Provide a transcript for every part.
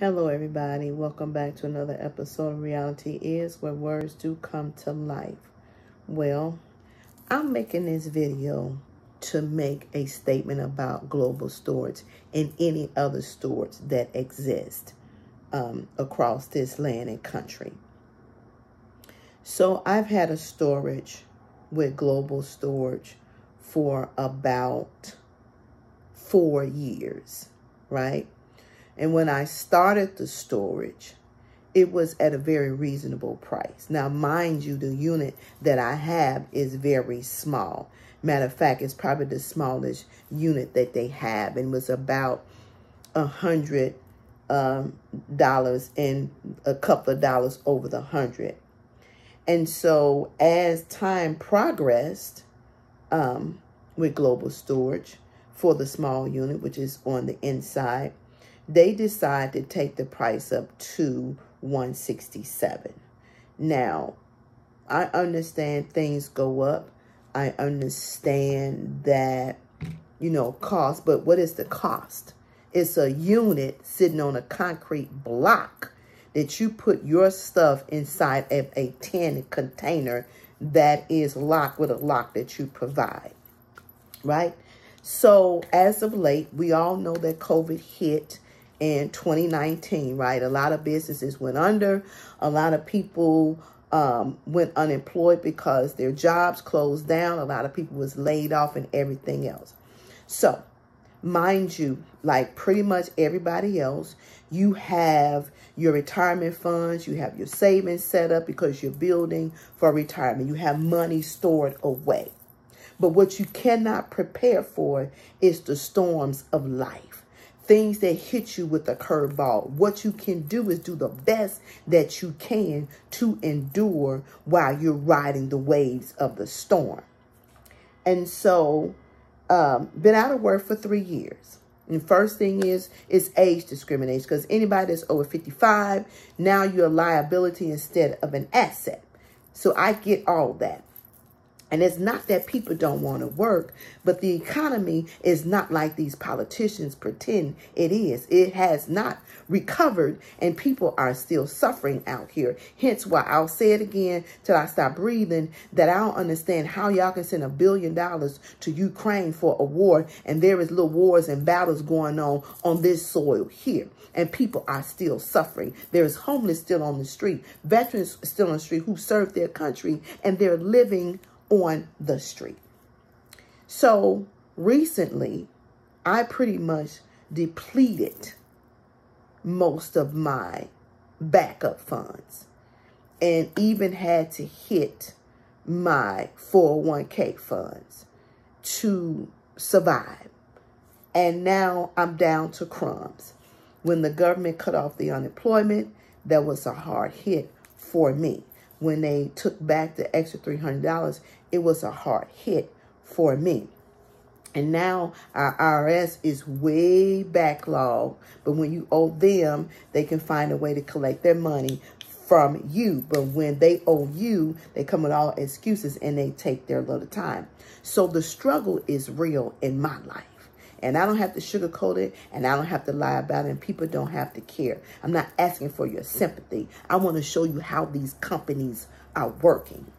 Hello, everybody. Welcome back to another episode of Reality Is, where words do come to life. Well, I'm making this video to make a statement about global storage and any other storage that exist across this land and country. So I've had a storage with global storage for about 4 years, right? And when I started the storage, it was at a very reasonable price. Now, mind you, the unit that I have is very small. Matter of fact, it's probably the smallest unit that they have, and was about $100 and a couple of dollars over the 100. And so as time progressed with global storage for the small unit, which is on the inside, they decided to take the price up to $167. Now, I understand things go up. I understand that, cost, but what is the cost? It's a unit sitting on a concrete block that you put your stuff inside of a tin container that is locked with a lock that you provide, right? So as of late, we all know that COVID hit in 2019, right? A lot of businesses went under. A lot of people went unemployed because their jobs closed down. A lot of people was laid off and everything else. So, mind you, like pretty much everybody else, you have your retirement funds, you have your savings set up because you're building for retirement. You have money stored away. But what you cannot prepare for is the storms of life. Things that hit you with a curveball. What you can do is do the best that you can to endure while you're riding the waves of the storm. And so, been out of work for 3 years. And first thing is age discrimination. Because anybody that's over 55, now you're a liability instead of an asset. So I get all that. And it's not that people don't want to work, but the economy is not like these politicians pretend it is. It has not recovered, and people are still suffering out here. Hence why I'll say it again till I stop breathing, that I don't understand how y'all can send $1 billion to Ukraine for a war, and there is little wars and battles going on this soil here. And people are still suffering. There is homeless still on the street, veterans still on the street who served their country, and they're living on the street. So recently, I pretty much depleted most of my backup funds and even had to hit my 401k funds to survive. And now I'm down to crumbs. When the government cut off the unemployment, that was a hard hit for me. When they took back the extra $300, it was a hard hit for me. And now our IRS is way backlogged. But when you owe them, they can find a way to collect their money from you. But when they owe you, they come with all excuses and they take their little time. So the struggle is real in my life. And I don't have to sugarcoat it, and I don't have to lie about it, and people don't have to care. I'm not asking for your sympathy. I want to show you how these companies are working.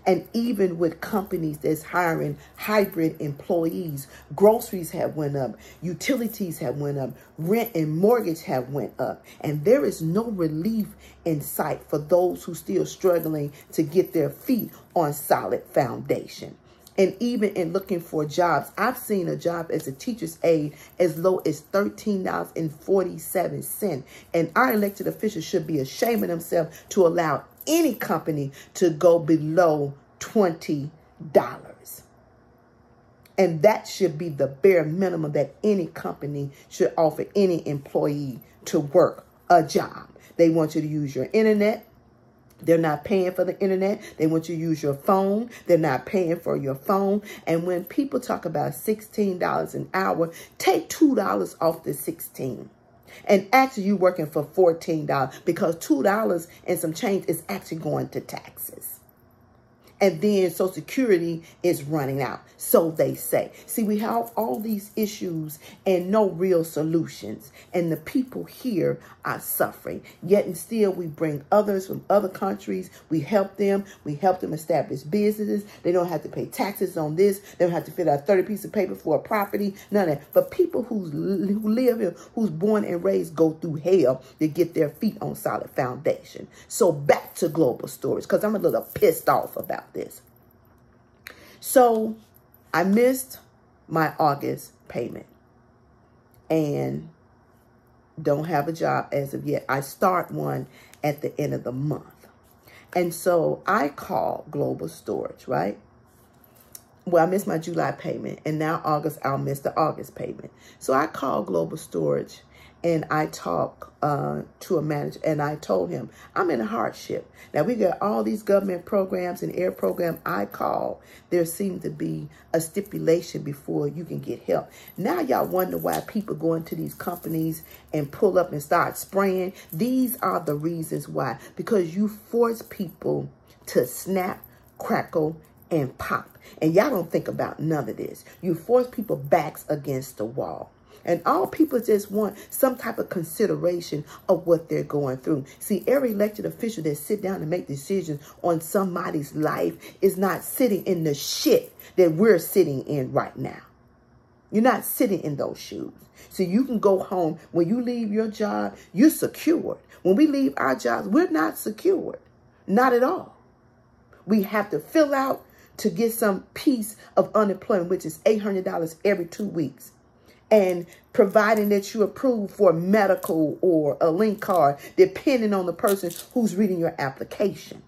And even with companies that's hiring hybrid employees, groceries have went up, utilities have went up, rent and mortgage have went up. And there is no relief in sight for those who still struggling to get their feet on solid foundation. And even in looking for jobs, I've seen a job as a teacher's aide as low as $13.47. And our elected officials should be ashamed of themselves to allow any company to go below $20. And that should be the bare minimum that any company should offer any employee to work a job. They want you to use your internet. They're not paying for the internet. They want you to use your phone. They're not paying for your phone. And when people talk about $16 an hour, take $2 off the $16. And actually you're working for $14 because $2 and some change is actually going to taxes. And then Social Security is running out. So they say. See, we have all these issues and no real solutions. And the people here are suffering. Yet and still we bring others from other countries. We help them. We help them establish businesses. They don't have to pay taxes on this. They don't have to fill out 30 pieces of paper for a property. None of that. But people who live here, who's born and raised, go through hell to get their feet on solid foundation. So back to global storage, because I'm a little pissed off about this. So I missed my August payment and don't have a job as of yet. I start one at the end of the month. And so I call Global Storage, right? Well, I missed my July payment, and now August, I'll miss the August payment. So I called Global Storage, and I talked to a manager, and I told him, I'm in a hardship. Now, we got all these government programs and air program I call. There seems to be a stipulation before you can get help. Now, y'all wonder why people go into these companies and pull up and start spraying. These are the reasons why. Because you force people to snap, crackle, and pop. And y'all don't think about none of this. You force people backs against the wall. And all people just want some type of consideration of what they're going through. See, every elected official that sit down and make decisions on somebody's life is not sitting in the shit that we're sitting in right now. You're not sitting in those shoes. So you can go home. When you leave your job, you're secured. When we leave our jobs, we're not secured. Not at all. We have to fill out to get some piece of unemployment, which is $800 every 2 weeks. And providing that you approve for medical or a link card, depending on the person who's reading your application.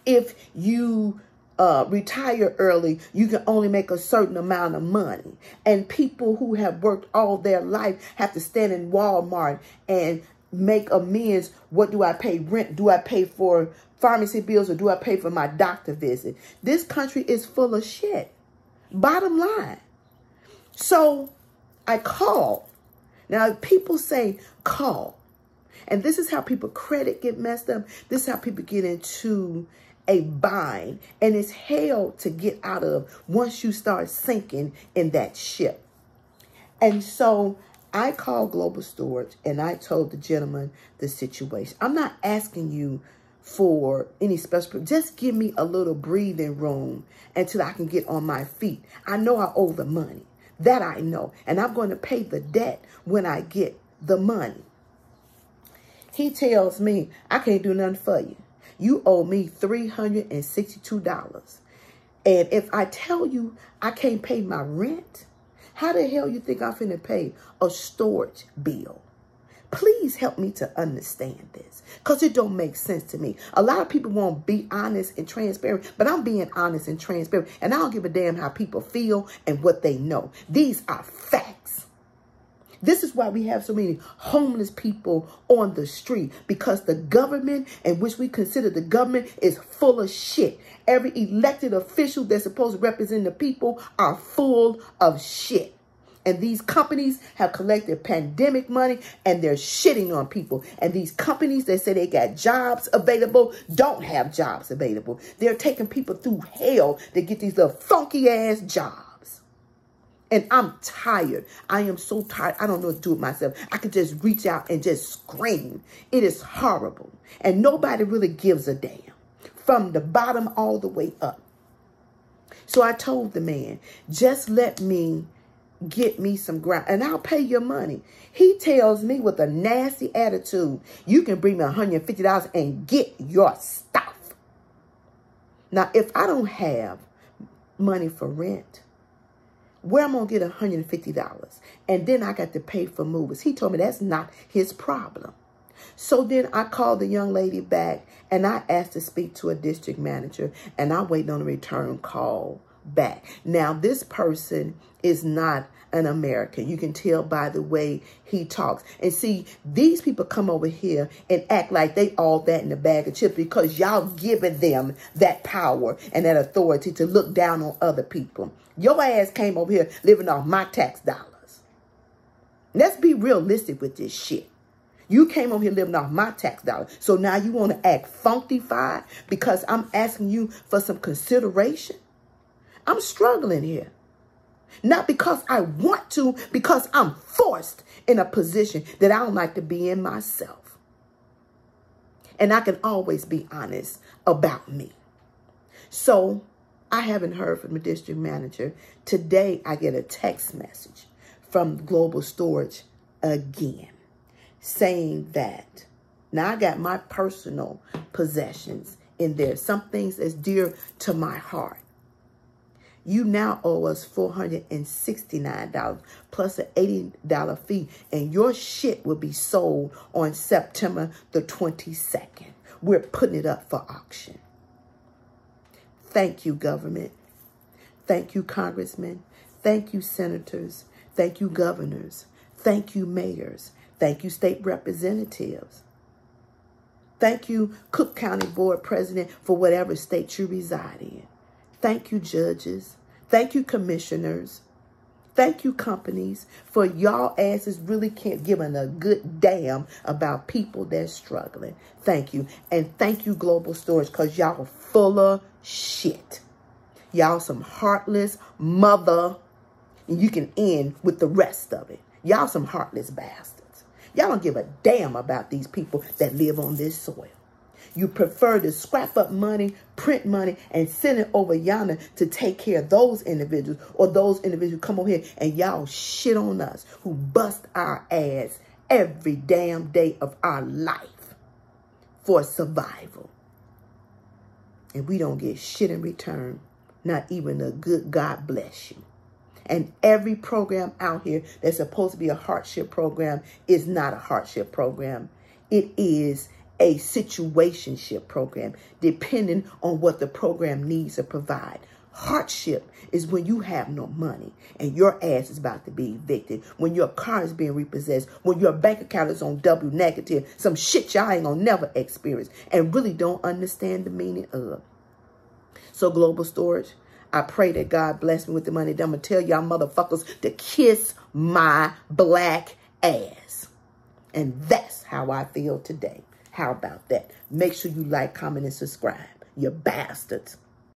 If you retire early, you can only make a certain amount of money. And people who have worked all their life have to stand in Walmart and make amends. What do I pay rent? Do I pay for pharmacy bills, or do I pay for my doctor visit? This country is full of shit. Bottom line. So I called. Now, people say call. And this is how people credit get messed up. This is how people get into a bind. And it's hell to get out of once you start sinking in that ship. And so I called Global Storage and I told the gentleman the situation. I'm not asking you for any special, just give me a little breathing room until I can get on my feet. I know I owe the money. That I know. And I'm going to pay the debt when I get the money. He tells me, I can't do nothing for you. You owe me $362. And if I tell you I can't pay my rent, how the hell you think I'm finna pay a storage bill? Please help me to understand this, because it don't make sense to me. A lot of people won't be honest and transparent, but I'm being honest and transparent. And I don't give a damn how people feel and what they know. These are facts. This is why we have so many homeless people on the street, because the government, in which we consider the government, is full of shit. Every elected official that's supposed to represent the people are full of shit. And these companies have collected pandemic money and they're shitting on people. And these companies that say they got jobs available don't have jobs available. They're taking people through hell to get these little funky ass jobs. And I'm tired. I am so tired. I don't know what to do with myself. I could just reach out and just scream. It is horrible. And nobody really gives a damn, from the bottom all the way up. So I told the man, just let me get me some ground and I'll pay your money. He tells me with a nasty attitude, you can bring me $150 and get your stuff. Now, if I don't have money for rent, where am I going to get $150? And then I got to pay for movers. He told me that's not his problem. So then I called the young lady back and I asked to speak to a district manager, and I'm waiting on a return call back. Now, this person is not an American. You can tell by the way he talks. And see, these people come over here and act like they all that in a bag of chips because y'all giving them that power and that authority to look down on other people. Your ass came over here living off my tax dollars. Let's be realistic with this shit. You came over here living off my tax dollars. So now you want to act funkified because I'm asking you for some consideration? I'm struggling here. Not because I want to, because I'm forced in a position that I don't like to be in myself. And I can always be honest about me. So I haven't heard from the district manager. Today I get a text message from Global Storage again saying that now I got my personal possessions in there. Some things that's dear to my heart. You now owe us $469 plus an $80 fee, and your shit will be sold on September the 22nd. We're putting it up for auction. Thank you, government. Thank you, congressmen. Thank you, senators. Thank you, governors. Thank you, mayors. Thank you, state representatives. Thank you, Cook County Board President, for whatever state you reside in. Thank you, judges. Thank you, commissioners. Thank you, companies, for y'all asses really can't give a good damn about people that's struggling. Thank you. And thank you, Global Storage, because y'all full of shit. Y'all some heartless mother, and you can end with the rest of it. Y'all some heartless bastards. Y'all don't give a damn about these people that live on this soil. You prefer to scrap up money, print money, and send it over yonder to take care of those individuals, or those individuals come over here and y'all shit on us who bust our ass every damn day of our life for survival. And we don't get shit in return, not even a good God bless you. And every program out here that's supposed to be a hardship program is not a hardship program. It is a situationship program, depending on what the program needs to provide. Hardship is when you have no money and your ass is about to be evicted, when your car is being repossessed, when your bank account is on double negative, some shit y'all ain't gonna never experience and really don't understand the meaning of. So Global Storage, I pray that God bless me with the money. I'm gonna tell y'all motherfuckers to kiss my black ass. And that's how I feel today. How about that? Make sure you like, comment, and subscribe. You bastards.